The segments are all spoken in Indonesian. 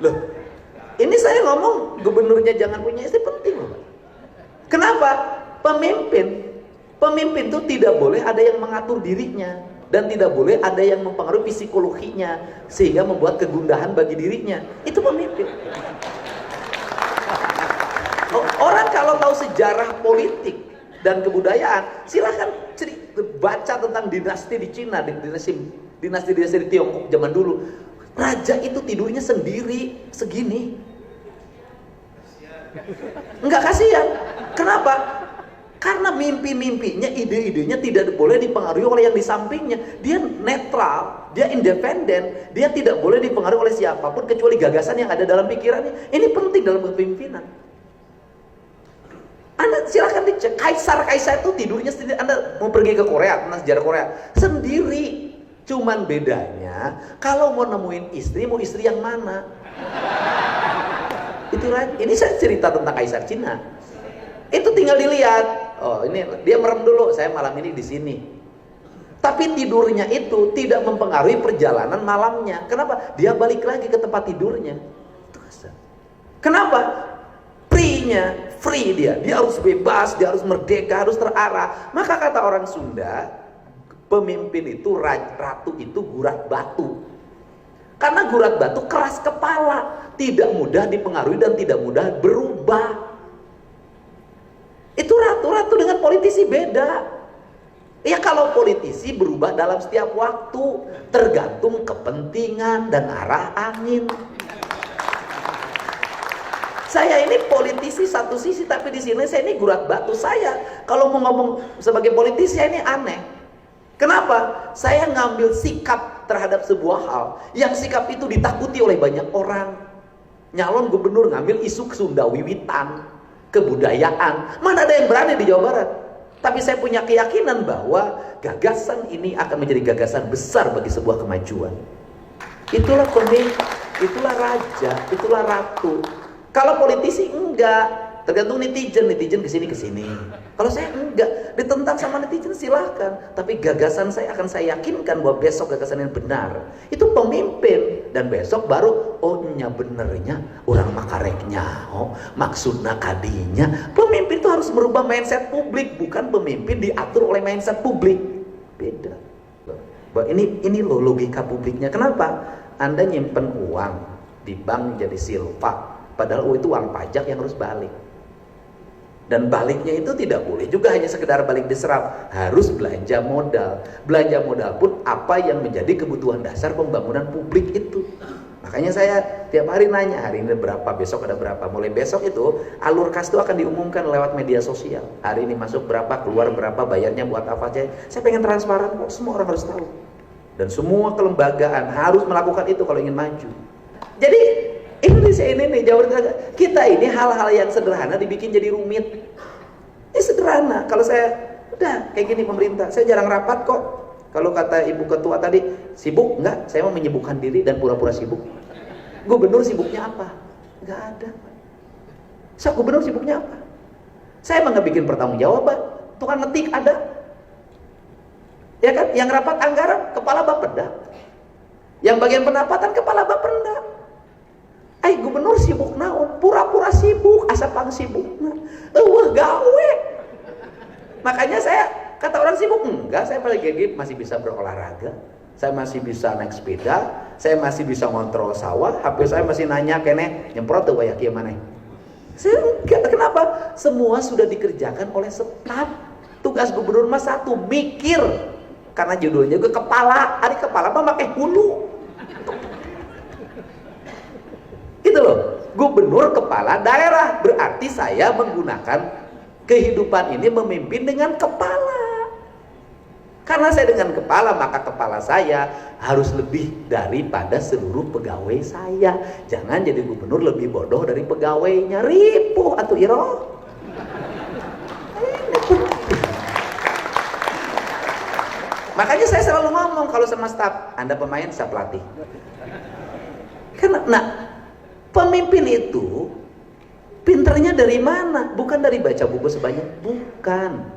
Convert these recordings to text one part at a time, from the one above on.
Loh, ini saya ngomong gubernurnya jangan punya istri penting loh. Kenapa? Pemimpin itu tidak boleh ada yang mengatur dirinya, dan tidak boleh ada yang mempengaruhi psikologinya sehingga membuat kegundahan bagi dirinya. Itu pemimpin. Orang kalau tahu sejarah politik dan kebudayaan, silahkan baca tentang dinasti di Cina, dinasti di Tiongkok zaman dulu. Raja itu tidurnya sendiri segini. Enggak kasihan. Kenapa? Karena mimpi-mimpinya, ide-idenya tidak boleh dipengaruhi oleh yang di sampingnya. Dia netral, dia independen, dia tidak boleh dipengaruhi oleh siapapun kecuali gagasan yang ada dalam pikirannya. Ini penting dalam kepemimpinan. Anda silakan dicek, kaisar itu tidurnya sendiri. Anda mau pergi ke Korea, tentang sejarah Korea, sendiri. Cuman bedanya, kalau mau nemuin istri, mau istri yang mana? Itulah, ini saya cerita tentang kaisar Cina. Itu tinggal dilihat. Oh, ini dia merem dulu, saya malam ini di sini. Tapi tidurnya itu tidak mempengaruhi perjalanan malamnya. Kenapa? Dia balik lagi ke tempat tidurnya. Kenapa? Free dia harus bebas, dia harus merdeka, harus terarah. Maka kata orang Sunda, pemimpin itu, ratu itu gurat batu. Karena gurat batu keras kepala, tidak mudah dipengaruhi dan tidak mudah berubah. Itu ratu dengan politisi beda. Ya kalau politisi berubah dalam setiap waktu, tergantung kepentingan dan arah angin. Saya ini politisi satu sisi, tapi di sini saya ini gurat batu. Saya kalau mau ngomong sebagai politisi, saya ini aneh. Kenapa? Saya ngambil sikap terhadap sebuah hal yang sikap itu ditakuti oleh banyak orang. Nyalon gubernur ngambil isu Sunda Wiwitan, kebudayaan. Mana ada yang berani di Jawa Barat? Tapi saya punya keyakinan bahwa gagasan ini akan menjadi gagasan besar bagi sebuah kemajuan. Itulah pemimpin, itulah raja, itulah ratu. Kalau politisi enggak, tergantung netizen kesini. Kalau saya enggak, ditentang sama netizen silahkan. Tapi gagasan saya akan saya yakinkan bahwa besok gagasan yang benar. Itu pemimpin. Dan besok baru, oh nya benernya orang makareknya, oh maksudnya kadinya. Pemimpin itu harus merubah mindset publik, bukan pemimpin diatur oleh mindset publik. Beda. Bahwa ini loh logika publiknya. Kenapa? Anda nyimpen uang di bank jadi silva. Padahal itu uang pajak yang harus balik. Dan baliknya itu tidak boleh juga hanya sekedar balik diserap. Harus belanja modal. Belanja modal pun apa yang menjadi kebutuhan dasar pembangunan publik itu. Makanya saya tiap hari nanya, hari ini berapa, besok ada berapa. Mulai besok itu alur kas itu akan diumumkan lewat media sosial. Hari ini masuk berapa, keluar berapa, bayarnya buat apa aja. Saya pengen transparan kok, semua orang harus tahu. Dan semua kelembagaan harus melakukan itu kalau ingin maju. Jadi Indonesia ini nih, Jawa Tengah, kita ini hal-hal yang sederhana dibikin jadi rumit. Ini sederhana. Kalau saya udah kayak gini pemerintah, saya jarang rapat kok. Kalau kata ibu ketua tadi, sibuk? Enggak, saya mau menyibukkan diri dan pura-pura sibuk. Gubernur sibuknya apa? Enggak ada. So, gubernur sibuknya apa? Saya emang nggak bikin pertanggungjawaban. Tukang ngetik ada. Ya kan? Yang rapat anggaran, kepala Bapeda. Yang bagian pendapatan, kepala Bapenda. Gubernur sibuk naon, pura-pura sibuk, asapang sibuk. Wah gawe. Makanya saya kata orang sibuk enggak, saya paling masih bisa berolahraga, saya masih bisa naik sepeda, saya masih bisa ngontrol sawah, HP saya masih nanya kene nyemprot tuh kayak gimana. Saya enggak, kenapa? Semua sudah dikerjakan oleh staf. Tugas gubernur mah satu, mikir. Karena judulnya juga kepala, hari kepala mah pakai hulu. Itu loh, gubernur kepala daerah. Berarti saya menggunakan kehidupan ini memimpin dengan kepala. Karena saya dengan kepala, maka kepala saya harus lebih daripada seluruh pegawai saya. Jangan jadi gubernur lebih bodoh dari pegawainya. Ripuh atau iroh. Makanya saya selalu ngomong kalau sama staf, Anda pemain, saya pelatih. Karena pemimpin itu pinternya dari mana? Bukan dari baca buku sebanyak, bukan.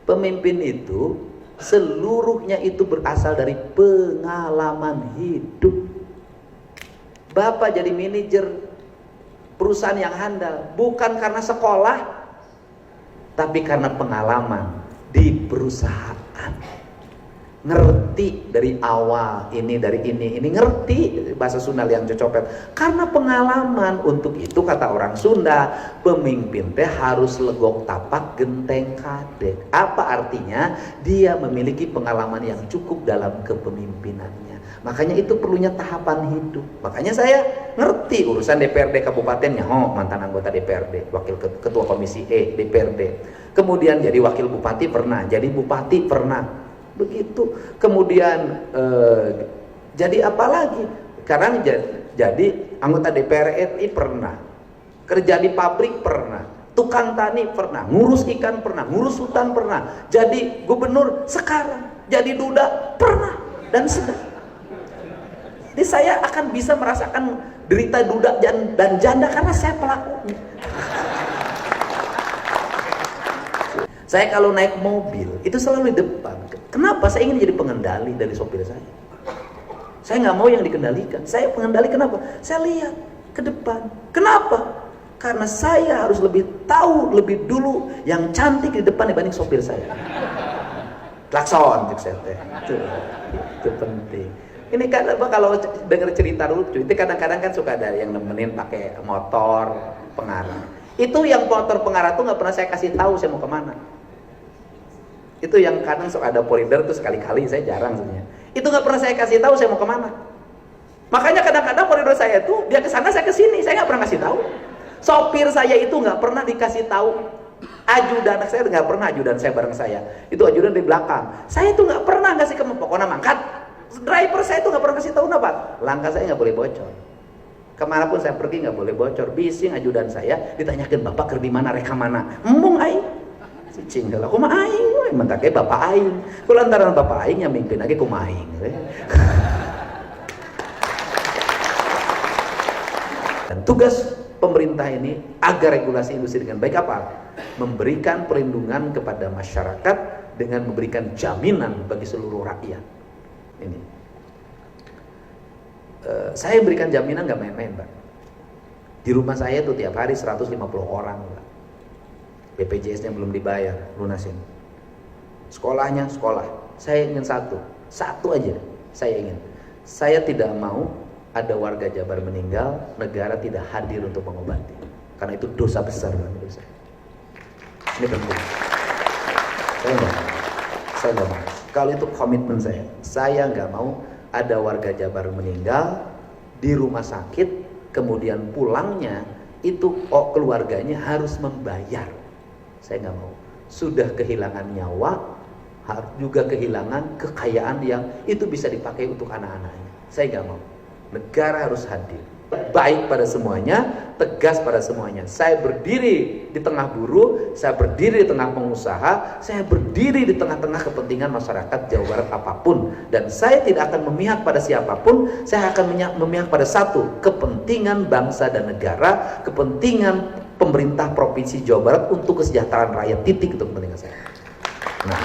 Pemimpin itu seluruhnya itu berasal dari pengalaman hidup. Bapak jadi manajer perusahaan yang handal bukan karena sekolah, tapi karena pengalaman di perusahaan. Ngerti dari awal, ini dari ini ngerti bahasa Sunda yang cocopet. Karena pengalaman. Untuk itu kata orang Sunda, pemimpin teh harus legok tapak genteng kadek. Apa artinya? Dia memiliki pengalaman yang cukup dalam kepemimpinannya. Makanya itu perlunya tahapan hidup. Makanya saya ngerti urusan DPRD kabupatennya. Mantan anggota DPRD, wakil ketua komisi DPRD. Kemudian jadi wakil bupati pernah, jadi bupati pernah. Begitu. Kemudian jadi apa lagi? Sekarang jadi anggota DPR RI pernah, kerja di pabrik pernah, tukang tani pernah, ngurus ikan pernah, ngurus hutan pernah, jadi gubernur sekarang, jadi duda pernah, dan sedang. Jadi saya akan bisa merasakan derita duda dan janda karena saya pelakunya. Saya kalau naik mobil itu selalu di depan. Kenapa? Saya ingin jadi pengendali dari sopir saya. Saya nggak mau yang dikendalikan. Saya pengendali kenapa? Saya lihat ke depan. Kenapa? Karena saya harus lebih tahu lebih dulu yang cantik di depan dibanding sopir saya. Klakson, itu penting. Ini kan kalau dengar cerita dulu, itu kadang-kadang kan suka ada yang nemenin pakai motor pengarah. Itu yang motor pengarah tuh nggak pernah saya kasih tahu saya mau kemana. Itu yang kadang suka ada polider tuh sekali-kali, saya jarang sebenarnya. Itu nggak pernah saya kasih tahu saya mau kemana. Makanya kadang-kadang polider saya tuh dia ke sana saya ke sini, saya nggak pernah kasih tahu. Sopir saya itu nggak pernah dikasih tahu. Ajudan saya nggak pernah, ajudan saya bareng saya. Itu ajudan di belakang. Saya itu nggak pernah ngasih ke pokoknya mangkat. Driver saya itu nggak pernah kasih tahu apa. Langkah saya nggak boleh bocor. Kemana pun saya pergi nggak boleh bocor. Bising ajudan saya ditanyakan bapak kerja di mana, reka mana. Embung aing. Cicing kalau aku mah aing, mentake bapak aing. Kulantaran bapak aing yang mimpin lagi ku aing. Dan tugas pemerintah ini agar regulasi industri dengan baik apa? Memberikan perlindungan kepada masyarakat dengan memberikan jaminan bagi seluruh rakyat. Ini. Saya berikan jaminan nggak main-main, Pak. Di rumah saya tuh tiap hari 150 orang, Pak. BPJS-nya belum dibayar, lunasin. Sekolahnya sekolah. Saya ingin satu aja. Saya ingin. Saya tidak mau ada warga Jabar meninggal, negara tidak hadir untuk mengobati. Karena itu dosa besar menurut saya. Ini penting. Saya nggak mau. Kalau itu komitmen saya nggak mau ada warga Jabar meninggal di rumah sakit, kemudian pulangnya itu keluarganya harus membayar. Saya nggak mau. Sudah kehilangan nyawa, harus juga kehilangan kekayaan yang itu bisa dipakai untuk anak-anaknya. Saya nggak mau. Negara harus hadir. Baik pada semuanya, tegas pada semuanya. Saya berdiri di tengah buruh, saya berdiri di tengah pengusaha, saya berdiri di tengah-tengah kepentingan masyarakat Jawa Barat apapun. Dan saya tidak akan memihak pada siapapun, saya akan memihak pada satu, kepentingan bangsa dan negara, kepentingan pemerintah Provinsi Jawa Barat untuk kesejahteraan rakyat, titik itu kepentingan saya. Nah,